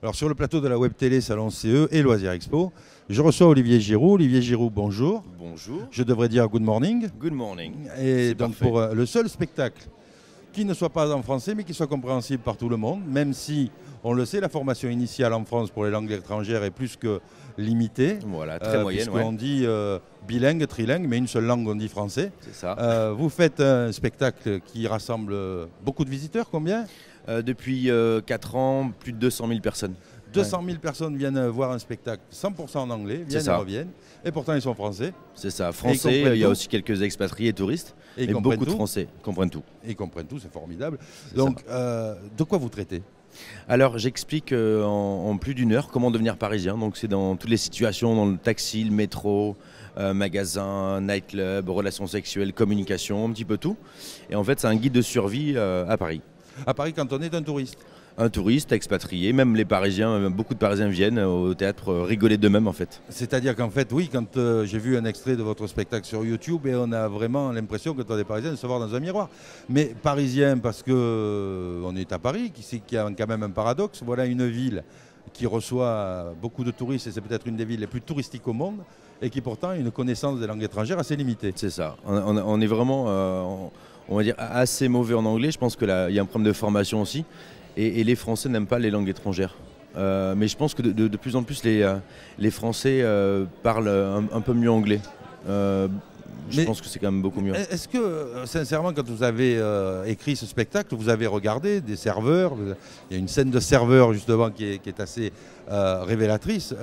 Alors sur le plateau de la Web Télé Salon CE et Loisirs Expo, je reçois Olivier Giroud. Olivier Giroud, bonjour. Bonjour. Je devrais dire good morning. Good morning. Et donc parfait. pour le seul spectacle qui ne soit pas en français mais qui soit compréhensible par tout le monde, même si, on le sait, la formation initiale en France pour les langues étrangères est plus que limitée. Voilà, très moyenne. Puisqu'on dit bilingue, trilingue, mais une seule langue, on dit français. C'est ça. Vous faites un spectacle qui rassemble beaucoup de visiteurs, combien? Depuis 4 ans, plus de 200 000 personnes. 200 000 personnes viennent voir un spectacle 100% en anglais, viennent et reviennent, et pourtant ils sont français. C'est ça, français, il y a aussi quelques expatriés et touristes, et beaucoup de Français comprennent tout. Et ils comprennent tout, c'est formidable. Donc, de quoi vous traitez? Alors, j'explique en plus d'une heure comment devenir parisien. Donc, c'est dans toutes les situations, dans le taxi, le métro, magasin, nightclub, relations sexuelles, communication, un petit peu tout. Et en fait, c'est un guide de survie à Paris. À Paris, quand on est un touriste? Un touriste, expatrié, même les Parisiens, beaucoup de Parisiens viennent au théâtre rigoler d'eux-mêmes en fait. C'est-à-dire qu'en fait, oui, quand j'ai vu un extrait de votre spectacle sur YouTube, et on a vraiment l'impression que toi, des Parisiens, de se voir dans un miroir. Mais Parisien, parce que on est à Paris, qui a quand même un paradoxe, voilà une ville qui reçoit beaucoup de touristes, et c'est peut-être une des villes les plus touristiques au monde, et qui pourtant a une connaissance des langues étrangères assez limitée. C'est ça, on est vraiment, on va dire, assez mauvais en anglais. Je pense qu'il y a un problème de formation aussi. Et les Français n'aiment pas les langues étrangères. Mais je pense que de plus en plus, les Français parlent un peu mieux anglais. Je pense que c'est quand même beaucoup mieux. Est-ce que, sincèrement, quand vous avez écrit ce spectacle, vous avez regardé des serveurs? Il y a une scène de serveur, justement, qui est assez révélatrice.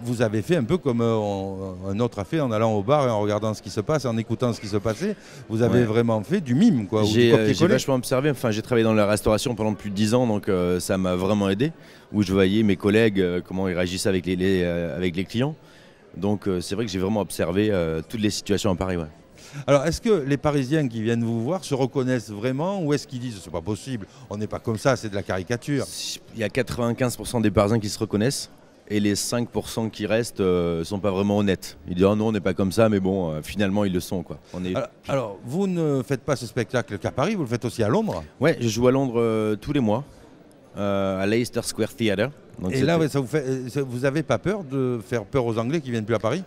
Vous avez fait un peu comme un autre a fait en allant au bar et en regardant ce qui se passe, en écoutant ce qui se passait. Vous avez vraiment fait du mime, quoi. J'ai vachement observé. Enfin, j'ai travaillé dans la restauration pendant plus de 10 ans, donc ça m'a vraiment aidé. Où je voyais mes collègues, comment ils réagissaient avec les clients. Donc c'est vrai que j'ai vraiment observé toutes les situations à Paris. Ouais. Alors, est-ce que les Parisiens qui viennent vous voir se reconnaissent vraiment, ou est-ce qu'ils disent c'est pas possible, on n'est pas comme ça, c'est de la caricature? Il y a 95% des Parisiens qui se reconnaissent. Et les 5% qui restent ne sont pas vraiment honnêtes. Ils disent oh non, on n'est pas comme ça, mais bon, finalement ils le sont, quoi. Alors, vous ne faites pas ce spectacle qu'à Paris, vous le faites aussi à Londres? Ouais, je joue à Londres tous les mois, à Leicester Square Theatre. Donc et là, vous n'avez pas peur de faire peur aux Anglais qui viennent plus à Paris?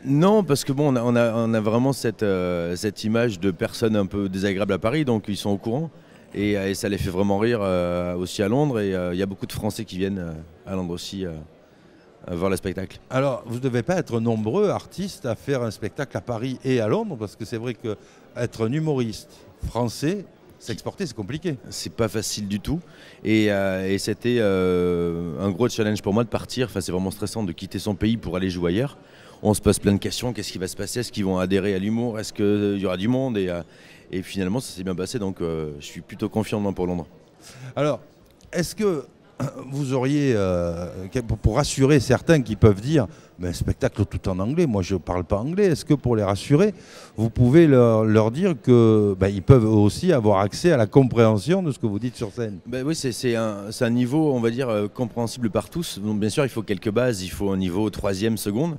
Non, parce que bon, on a vraiment cette image de personnes un peu désagréables à Paris, donc ils sont au courant. Et ça les fait vraiment rire aussi à Londres. Et il y a beaucoup de Français qui viennent à Londres aussi voir le spectacle. Alors, vous ne devez pas être nombreux artistes à faire un spectacle à Paris et à Londres, parce que c'est vrai qu'être un humoriste français, s'exporter, c'est compliqué. C'est pas facile du tout. Et c'était un gros challenge pour moi de partir. Enfin, c'est vraiment stressant de quitter son pays pour aller jouer ailleurs. On se pose plein de questions. Qu'est-ce qui va se passer? Est-ce qu'ils vont adhérer à l'humour? Est-ce qu'il y aura du monde? Et finalement, ça s'est bien passé, donc je suis plutôt confiant pour Londres. Alors, est-ce que vous auriez, pour rassurer certains qui peuvent dire mais un spectacle tout en anglais, moi je ne parle pas anglais, est-ce que pour les rassurer, vous pouvez leur dire qu'ils peuvent aussi avoir accès à la compréhension de ce que vous dites sur scène? Oui, c'est un niveau, on va dire, compréhensible par tous. Donc, bien sûr, il faut quelques bases, il faut un niveau 3e, seconde.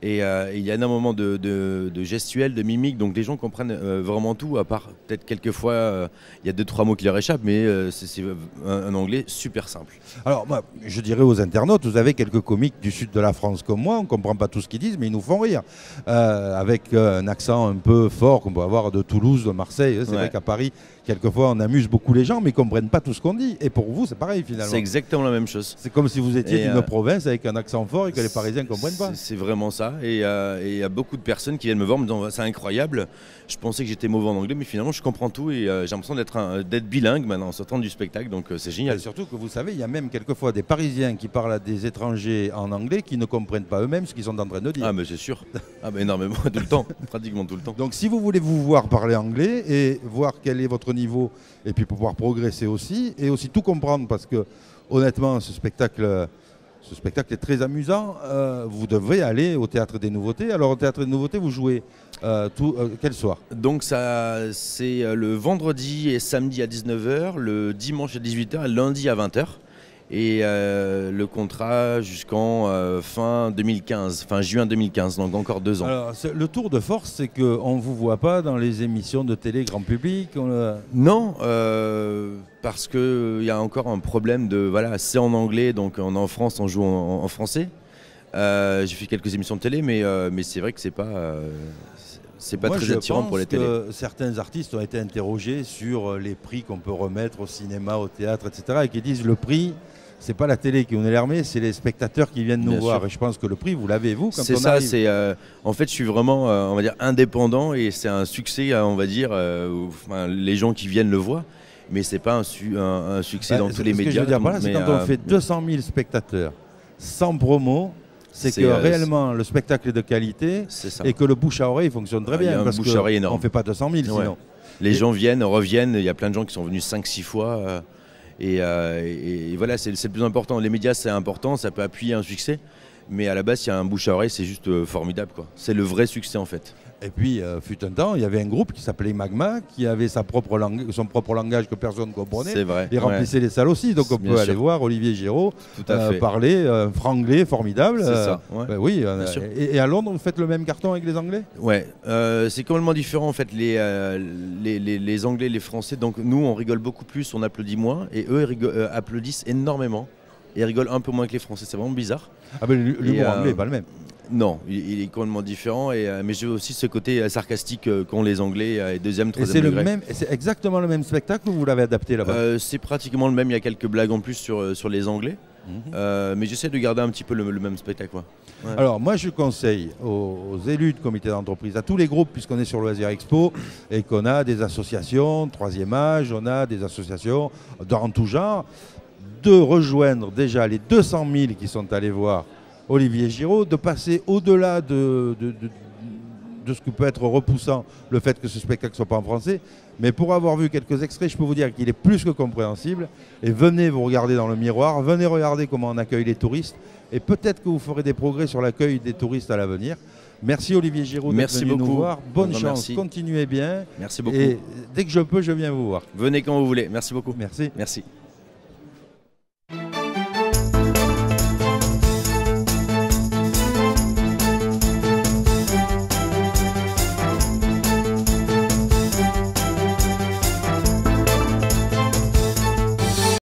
Et il y a énormément de gestuels, de mimiques, donc les gens comprennent vraiment tout, à part peut-être quelquefois, il y a 2-3 mots qui leur échappent, mais c'est un anglais super simple. Alors moi, je dirais aux internautes, vous avez quelques comiques du sud de la France comme moi, on ne comprend pas tout ce qu'ils disent, mais ils nous font rire, avec un accent un peu fort qu'on peut avoir de Toulouse, de Marseille. C'est vrai qu'à Paris, quelquefois on amuse beaucoup les gens, mais ils ne comprennent pas tout ce qu'on dit. Et pour vous, c'est pareil finalement. C'est exactement la même chose. C'est comme si vous étiez d'une province avec un accent fort et que les Parisiens ne comprennent pas. C'est vraiment ça. Et il y a beaucoup de personnes qui viennent me voir en me disant c'est incroyable, je pensais que j'étais mauvais en anglais, mais finalement je comprends tout et j'ai l'impression d'être bilingue maintenant en sortant du spectacle, donc c'est génial. Et surtout que vous savez, il y a même quelquefois des Parisiens qui parlent à des étrangers en anglais qui ne comprennent pas eux-mêmes ce qu'ils sont en train de dire. Ah mais c'est sûr, énormément, tout le temps, pratiquement tout le temps. Donc si vous voulez vous voir parler anglais et voir quel est votre niveau et puis pouvoir progresser aussi, et aussi tout comprendre, parce que honnêtement ce spectacle est très amusant, vous devrez aller au Théâtre des Nouveautés. Alors au Théâtre des Nouveautés, vous jouez quel soir? Donc c'est le vendredi et samedi à 19 h, le dimanche à 18 h et le lundi à 20 h. Et le contrat jusqu'en fin 2015, fin juin 2015, donc encore 2 ans. Alors, le tour de force, c'est qu'on ne vous voit pas dans les émissions de télé grand public. Non, parce qu'il y a encore un problème de... Voilà, c'est en anglais, donc en France, on joue en français. J'ai fait quelques émissions de télé, mais c'est vrai que c'est pas très attirant pour les télés. Certains artistes ont été interrogés sur les prix qu'on peut remettre au cinéma, au théâtre, etc. et qui disent le prix, c'est pas la télé qui nous est l'armée, c'est les spectateurs qui viennent nous voir. Et je pense que le prix, vous l'avez, vous, quand on ça, arrive. En fait, je suis vraiment, on va dire, indépendant et c'est un succès, on va dire, les gens qui viennent le voient, mais c'est pas un succès dans tous les médias. Ce que je veux dire par là, c'est quand on fait 200 000 spectateurs sans promo, c'est que réellement le spectacle est de qualité et que le bouche à oreille fonctionne très bien. Parce qu'on ne fait pas 200 000 sinon. Les gens viennent, reviennent, il y a plein de gens qui sont venus 5-6 fois. Et voilà, c'est le plus important. Les médias, c'est important, ça peut appuyer un succès. Mais à la base, il y a un bouche à oreille, c'est juste formidable, quoi. C'est le vrai succès, en fait. Et puis, fut un temps, il y avait un groupe qui s'appelait Magma, qui avait son propre langage que personne ne comprenait. C'est vrai. Et remplissait les salles aussi. Donc on peut aller voir Olivier Giraud parler franglais formidable. C'est ça. Ouais. Oui. Et à Londres, vous faites le même carton avec les Anglais? Ouais. C'est complètement différent, en fait. Les Anglais, les Français. Donc nous, on rigole beaucoup plus, on applaudit moins. Et eux, ils applaudissent énormément. Et ils rigolent un peu moins que les Français. C'est vraiment bizarre. Ah ben l'humour anglais n'est pas le même. Non, il est complètement différent. Mais j'ai aussi ce côté sarcastique qu'ont les Anglais et deuxième, troisième degré. C'est exactement le même spectacle ou vous l'avez adapté là-bas? C'est pratiquement le même. Il y a quelques blagues en plus sur les Anglais. Mais j'essaie de garder un petit peu le même spectacle. Ouais. Alors moi je conseille aux élus de comité d'entreprise, à tous les groupes, puisqu'on est sur Loisirs Expo et qu'on a des associations, troisième âge, on a des associations dans tout genre, de rejoindre déjà les 200 000 qui sont allés voir Olivier Giraud, de passer au-delà de ce qui peut être repoussant, le fait que ce spectacle ne soit pas en français. Mais pour avoir vu quelques extraits, je peux vous dire qu'il est plus que compréhensible. Et venez vous regarder dans le miroir, venez regarder comment on accueille les touristes. Et peut-être que vous ferez des progrès sur l'accueil des touristes à l'avenir. Merci Olivier Giraud d'être venu nous voir. Bonne chance, continuez bien. Merci beaucoup. Et dès que je peux, je viens vous voir. Venez quand vous voulez. Merci beaucoup. Merci. Merci.